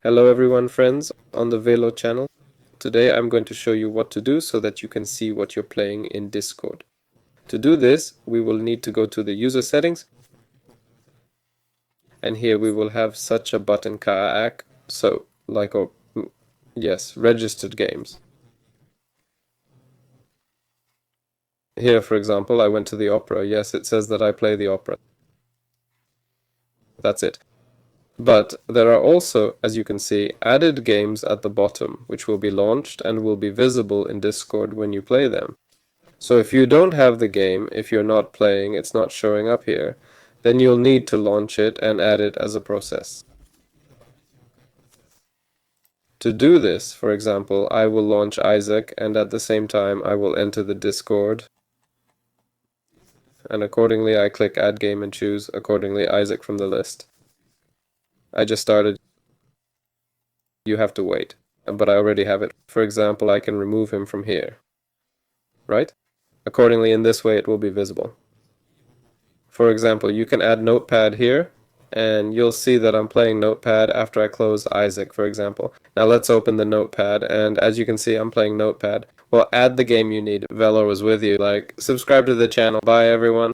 Hello everyone friends on the Velo channel. Today I'm going to show you what to do so that you can see what you're playing in Discord. To do this, we will need to go to the user settings, and here we will have such a button Kaak, so like yes, registered games. Here for example, I went to the Opera. Yes, it says that I play the Opera. That's it. But there are also, as you can see, added games at the bottom, which will be launched and will be visible in Discord when you play them. So if you don't have the game, if you're not playing, it's not showing up here, then you'll need to launch it and add it as a process. To do this, for example, I will launch Isaac and at the same time I will enter the Discord. And accordingly I click add game and choose accordingly Isaac from the list. I just started. You have to wait, but I already have it. For example, I can remove him from here, right? Accordingly, in this way it will be visible. For example, you can add Notepad here, and you'll see that I'm playing Notepad after I close Isaac, for example. Now let's open the Notepad, and as you can see, I'm playing Notepad. Well, add the game you need. Velo was with you. Like, subscribe to the channel. Bye, everyone.